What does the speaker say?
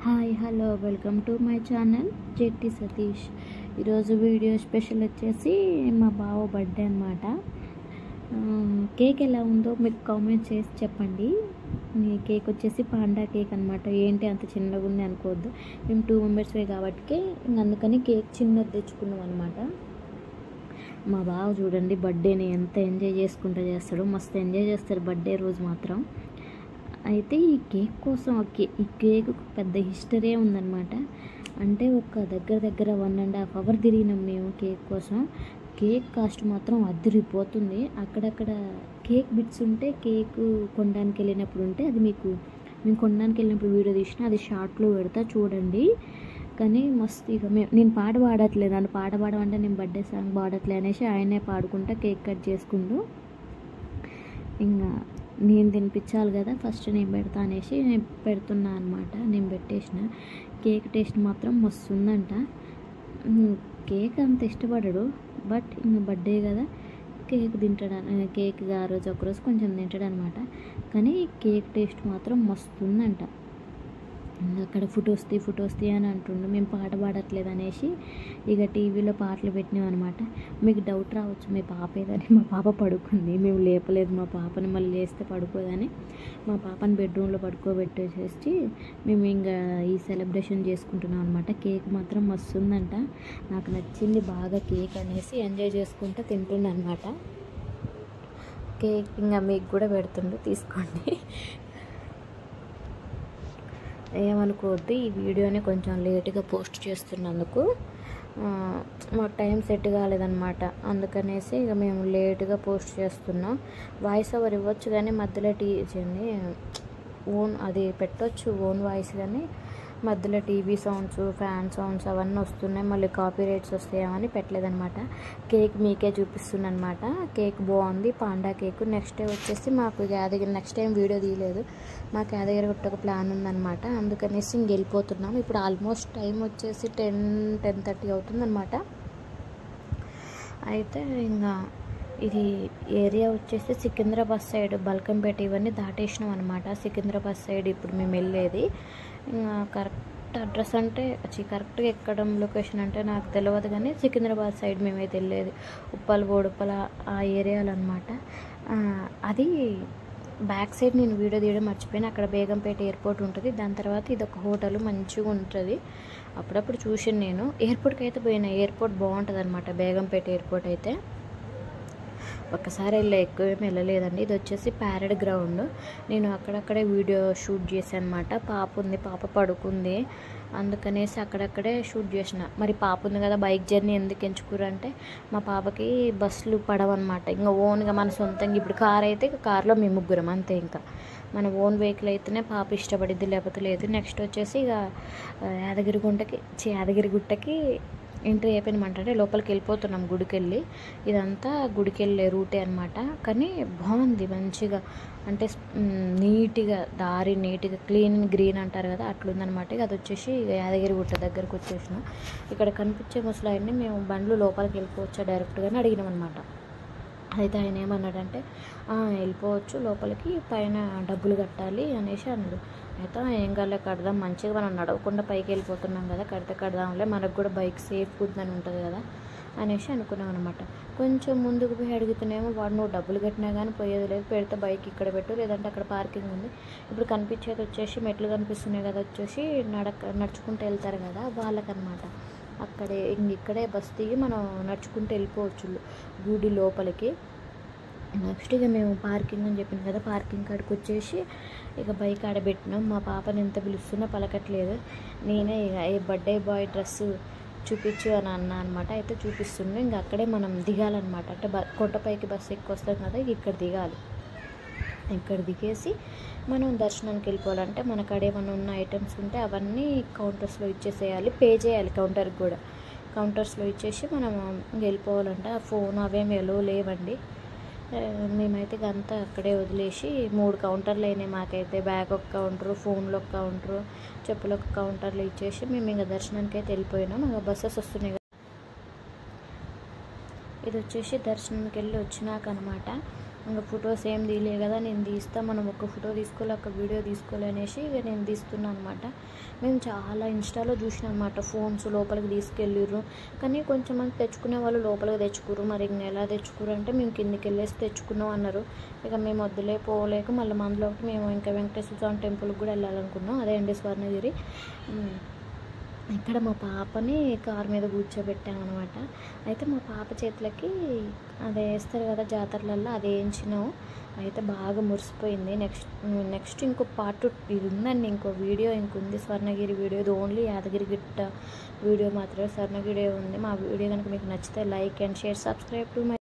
Hi hello welcome to my channel Jetti Satish. ఈరోజు video special వచ్చేసి మా బావ బర్త్డే అనమాట. కేక్ ఎలా ఉందో మీకు కామెంట్ చేసి చెప్పండి. ఈ కేక్ వచ్చేసి పాండా కేక్ అనమాట. ఏంటి అంత చిన్నగా ఉంది అనుకోవద్దు, మేము 2 మెంబర్స్వే కాబట్టి అందుకని కేక్ చిన్నది తెచ్చుకున్నాం అనమాట. మా బావ చూడండి బర్త్డేని ఎంత ఎంజాయ్ చేసుకుంటూ చేస్తాడు, మస్తు ఎంజాయ్ చేస్తారు బర్త్డే రోజు మాత్రం. అయితే ఈ కేక్ కోసం ఈ కేక్ పెద్ద హిస్టరీ ఉందన్నమాట. అంటే ఒక దగ్గర 1.5 hour తిరిగినాం మేము కేక్ కోసం. కేక్ కాస్ట్ మాత్రం అదిరిపోతుంది. అక్కడక్కడ కేక్ బిట్స్ ఉంటే కేక్ కొనడానికి వెళ్ళినప్పుడు ఉంటే అది మేము కొనడానికి వెళ్ళినప్పుడు వీడియో తీసిన అది షార్ట్లో పెడతా చూడండి. కానీ మస్తు ఇక నేను పాట పాడట్లేదు, నన్ను పాట పాడమంటే నేను బర్త్డే సాంగ్ పాడట్లే అనేసి ఆయనే పాడుకుంటా కేక్ కట్ చేసుకుంటూ ఇంకా నేను తినిపించాలి కదా, ఫస్ట్ నేను పెడతా అనేసి నేను పెడుతున్నా అనమాట. నేను పెట్టేసిన కేక్ టేస్ట్ మాత్రం మస్తు ఉందంట. కేక్ అంత ఇష్టపడడు, బట్ ఇంకా బర్త్డే కదా కేక్ తింటాడు. కేక్ ఆ రోజు ఒకరోజు కొంచెం తింటాడు అనమాట. కానీ కేక్ టేస్ట్ మాత్రం మస్తు ఉందంట. అక్కడ ఫొటోస్ అని అంటుండు. మేము పాట పాడట్లేదు అనేసి ఇక టీవీలో పాటలు పెట్టినాం అనమాట. మీకు డౌట్ రావచ్చు మీ పాప ఏదని. మా పాప పడుకుంది, మేము లేపలేదు మా పాపని. మళ్ళీ లేస్తే పడుకోదని మా పాపని బెడ్రూమ్లో పడుకోబెట్టేసేసి మేము ఇంకా ఈ సెలబ్రేషన్ చేసుకుంటున్నాం అనమాట. కేక్ మాత్రం మస్తు ఉందంట, నాకు నచ్చింది బాగా కేక్ అనేసి ఎంజాయ్ చేసుకుంటూ తింటుండ అనమాట. కేక్ ఇంకా మీకు కూడా పెడుతుండు, తీసుకోండి. ఏమనుకోవద్దు, ఈ వీడియోని కొంచెం లేట్గా పోస్ట్ చేస్తున్నందుకు మాకు టైం సెట్ కాలేదన్నమాట. అందుకనేసి ఇక మేము లేట్గా పోస్ట్ చేస్తున్నాం. వాయిస్ ఓవర్ ఇవ్వచ్చు కానీ మధ్యలో అది పెట్టవచ్చు ఓన్ వాయిస్, కానీ మధ్యలో టీవీ సౌండ్స్, ఫ్యాన్ సౌండ్స్ అవన్నీ వస్తున్నాయి, మళ్ళీ కాపీ రైట్స్ వస్తాయేమని పెట్టలేదన్నమాట. కేక్ మీకే చూపిస్తున్నా అనమాట. కేక్ బాగుంది, పాండా కేక్. నెక్స్ట్ డే వచ్చేసి మాకు యాదగిరి, నెక్స్ట్ టైం వీడియో తీయలేదు, మాకు యాదగిరి గుట్ట ఒక ప్లాన్ ఉందన్నమాట. అందుకనేసి ఇంక వెళ్ళిపోతున్నాం. ఇప్పుడు ఆల్మోస్ట్ టైం వచ్చేసి 10-10:30 అవుతుందన్నమాట. అయితే ఇంకా ఇది ఏరియా వచ్చేసి సికింద్రాబాద్ సైడ్, బల్కంపేట ఇవన్నీ దాటేసినాం అనమాట. సికింద్రాబాద్ సైడ్ ఇప్పుడు మేము వెళ్ళేది. ఇంకా కరెక్ట్ అడ్రస్ అంటే కరెక్ట్గా ఎక్కడం లొకేషన్ అంటే నాకు తెలియదు, కానీ సికింద్రాబాద్ సైడ్ మేమైతే వెళ్ళేది. ఉప్పల్ బోడుప్పల ఆ ఏరియాలో అనమాట. అది బ్యాక్ సైడ్ నేను వీడియో తీయడం మర్చిపోయినా. అక్కడ బేగంపేట ఎయిర్పోర్ట్ ఉంటుంది, దాని తర్వాత ఇది ఒక హోటల్ మంచిగా ఉంటుంది. అప్పుడప్పుడు చూసాను నేను. ఎయిర్పోర్ట్కి అయితే పోయినా, ఎయిర్పోర్ట్ బాగుంటుంది అనమాట బేగంపేట ఎయిర్పోర్ట్ అయితే. ఒక్కసారి ఎక్కువేమీ వెళ్ళలేదండి. ఇది వచ్చేసి ప్యారెడ్ గ్రౌండ్. నేను అక్కడక్కడే వీడియో షూట్ చేశాను అనమాట. పాప ఉంది, పాప పడుకుంది, అందుకనేసి అక్కడక్కడే షూట్ చేసిన. మరి పాప ఉంది కదా, బైక్ జర్నీ ఎందుకు ఎంచుకురంటే మా పాపకి బస్సులు పడవన్నమాట. ఇంకా ఓన్గా మన సొంతంగా ఇప్పుడు కార్ అయితే కార్లో మేము ముగ్గురం అంతే. ఇంకా మన ఓన్ వెహికల్ అయితేనే పాప ఇష్టపడిద్ది, లేకపోతే లేదు. నెక్స్ట్ వచ్చేసి ఇక యాదగిరిగుట్టకి ఎంట్రీ అయిపోయినామంటే లోపలికి వెళ్ళిపోతున్నాం గుడికి వెళ్ళి. ఇదంతా గుడికి వెళ్ళే రూటే అనమాట. కానీ బాగుంది మంచిగా, అంటే నీట్గా దారి, నీట్గా క్లీన్ గ్రీన్ అంటారు కదా అట్లుందనమాట. అది వచ్చేసి యాదగిరిగుట్ట దగ్గరకు వచ్చేసినాం. ఇక్కడ కనిపించే ముసలాయన్ని మేము బండ్లు లోపలికి వెళ్ళిపోవచ్చా డైరెక్ట్గానే అడిగినాం అనమాట. అయితే ఆయన ఏమన్నాడంటే వెళ్ళిపోవచ్చు లోపలికి, పైన డబ్బులు కట్టాలి అనేసి అన్నాడు. అయితే ఏం కాలే, కడదాం, మంచిగా మనం నడవకుండా పైకి వెళ్ళిపోతున్నాం కదా, కడదాంలే, మనకు కూడా బైక్ సేఫ్ ఉందని ఉంటుంది కదా అనేసి అనుకున్నాం అనమాట. కొంచెం ముందుకు పోయి అడుగుతున్నామో వాడు నువ్వు డబ్బులు కట్టినా కానీ పోయేది లేదు, పెడితే బైక్ ఇక్కడ పెట్టు, లేదంటే అక్కడ పార్కింగ్ ఉంది. ఇప్పుడు కనిపించేది వచ్చేసి మెట్లు కనిపిస్తున్నాయి కదా, వచ్చేసి నడుచుకుంటూ వెళ్తారు కదా వాళ్ళకనమాట. ఇక్కడే బస్ దిగి మనం నడుచుకుంటూ వెళ్ళిపోవచ్చు గుడి లోపలికి. నెక్స్ట్ ఇక మేము పార్కింగ్ అని చెప్పింది కదా, పార్కింగ్ కాడికి వచ్చేసి ఇక బైక్ ఆడబెట్టినాం. మా పాపని ఎంత పిలుస్తున్నా పలకట్లేదు. నేనే ఇక ఏ బర్త్డే బాయ్ డ్రెస్సు చూపించు అని అన్నా అనమాట. అయితే చూపిస్తుండే. ఇంకా అక్కడే మనం దిగాలన్నమాట. అంటే కొండపైకి బస్సు ఎక్కువ వస్తాం కదా, ఇక్కడ దిగాలి. ఇక్కడ దిగేసి మనం దర్శనానికి వెళ్ళిపోవాలంటే మనకు ఏమైనా ఉన్న ఐటమ్స్ ఉంటే అవన్నీ కౌంటర్స్లో ఇచ్చేసేయాలి, పే చేయాలి కౌంటర్కి కూడా. కౌంటర్స్లో ఇచ్చేసి మనం వెళ్ళిపోవాలంటే ఆ ఫోన్ అవేమి లేవండి. మేమైతే అంతా అక్కడే వదిలేసి 3 కౌంటర్లు అయినాయి మాకైతే. బ్యాగ్ ఒక కౌంటరు, ఫోన్లో ఒక కౌంటరు, చెప్పులు ఒక కౌంటర్లు ఇచ్చేసి మేము ఇంకా దర్శనానికి అయితే వెళ్ళిపోయినాం. ఇంకా బస్సెస్ వస్తున్నాయి కదా. ఇది వచ్చేసి దర్శనానికి వెళ్ళి వచ్చినాక అనమాట. ఇంకా ఫొటోస్ ఏం తీయలే కదా, నేను తీస్తా, మనం ఒక ఫోటో తీసుకోలే ఒక వీడియో తీసుకోలే అనేసి ఇక నేను తీస్తున్నాను అనమాట. మేము చాలా ఇన్స్టాలో చూసినాం అనమాట, ఫోన్స్ లోపలికి తీసుకెళ్ళిర్రు, కానీ కొంచెం మంది తెచ్చుకునే వాళ్ళు లోపలికి తెచ్చుకుర్రు. మరి ఇంక ఎలా తెచ్చుకుర్రు అంటే మేము కిందికి వెళ్ళేసి తెచ్చుకున్నాం అన్నారు. ఇక మేము వద్దులే పోలేక మళ్ళీ మనలో ఒకటి మేము ఇంకా వెంకటేశ్వర స్వామి టెంపుల్కి కూడా వెళ్ళాలనుకున్నాం. అదే అండి స్వర్ణగిరి. ఇక్కడ మా పాపని కారు మీద కూర్చోబెట్టామన్నమాట. అయితే మా పాప చేతులకి అది వేస్తారు కదా జాతరలలో, అది వేయించినాము. అయితే బాగా మురిసిపోయింది. నెక్స్ట్ ఇంకో పార్ట్ ఇది ఉందండి, ఇంకో వీడియో ఇంకొంది స్వర్ణగిరి వీడియో. ఇది ఓన్లీ యాదగిరి గుట్ట వీడియో మాత్రమే, స్వర్ణగిరి ఉంది. మా వీడియో కనుక మీకు నచ్చితే like and share, subscribe to my